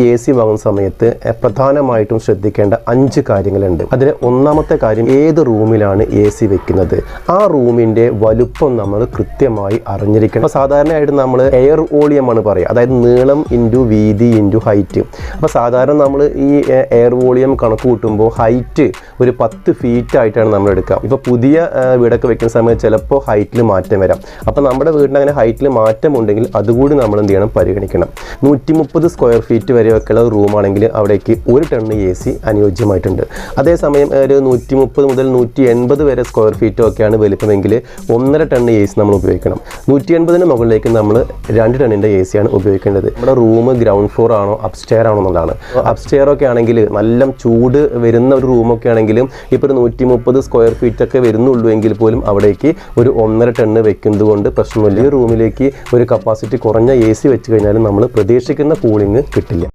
AC വാങ്ങുന്ന സമയത്ത് പ്രധാനമായിട്ടും ശ്രദ്ധിക്കേണ്ട 5 കാര്യങ്ങളുണ്ട്. അതിൽ ഒന്നാമത്തെ കാര്യം ഏത് റൂമിലാണ് AC വെക്കുന്നത് ആ റൂമിൻ്റെ വലുപ്പം നമ്മൾ കൃത്യമായി അറിഞ്ഞിരിക്കണം. അപ്പോൾ സാധാരണയായിട്ട് നമ്മൾ എയർ വോളിയമാണ് പറയുക, അതായത് നീളം ഇൻറ്റു വീതി ഇൻറ്റു ഹൈറ്റ്. അപ്പോൾ സാധാരണ നമ്മൾ ഈ എയർ വോളിയം കണക്ക് കൂട്ടുമ്പോൾ ഹൈറ്റ് ഒരു 10 ഫീറ്റ് ആയിട്ടാണ് നമ്മൾ എടുക്കുക. ഇപ്പോൾ പുതിയ വീടൊക്കെ വെക്കുന്ന സമയത്ത് ചിലപ്പോൾ ഹൈറ്റിൽ മാറ്റം വരാം. അപ്പോൾ നമ്മുടെ വീടിന് അങ്ങനെ ഹൈറ്റിൽ മാറ്റം ഉണ്ടെങ്കിൽ അതുകൂടി നമ്മൾ എന്ത് ചെയ്യണം, പരിഗണിക്കണം. 130 സ്ക്വയർ ഫീറ്റ് വരെയൊക്കെയുള്ള റൂമാണെങ്കിൽ അവിടേക്ക് 1 ടൺ AC അനുയോജ്യമായിട്ടുണ്ട്. അതേസമയം ഒരു 130 മുതൽ 180 വരെ സ്ക്വയർ ഫീറ്റ് ഒക്കെയാണ് വലിപ്പമെങ്കിൽ 1.5 ടൺ AC നമ്മൾ ഉപയോഗിക്കണം. 180 മുകളിലേക്ക് നമ്മൾ 2 ടണ്ണിൻ്റെ AC ആണ് ഉപയോഗിക്കേണ്ടത്. നമ്മുടെ റൂം ഗ്രൗണ്ട് ഫ്ലോർ ആണോ അപ്സ്റ്റെയർ ആണോ എന്നുള്ളതാണ്. അപ്സ്റ്റെയർ ഒക്കെ ആണെങ്കിൽ നല്ല ചൂട് വരുന്ന ഒരു റൂമൊക്കെ ആണെങ്കിലും ഇപ്പോൾ ഒരു 130 സ്ക്വയർ ഫീറ്റ് ഒക്കെ വരുന്നുള്ളൂ എങ്കിൽ പോലും അവിടേക്ക് ഒരു 1.5 ടണ്ണ് വെക്കുന്നത് കൊണ്ട് പ്രശ്നമില്ല. ഈ റൂമിലേക്ക് ഒരു കപ്പാസിറ്റി കുറഞ്ഞ AC വെച്ച് കഴിഞ്ഞാലും നമ്മൾ പ്രതീക്ഷിക്കുന്ന കൂളിംഗ് കിട്ടില്ല.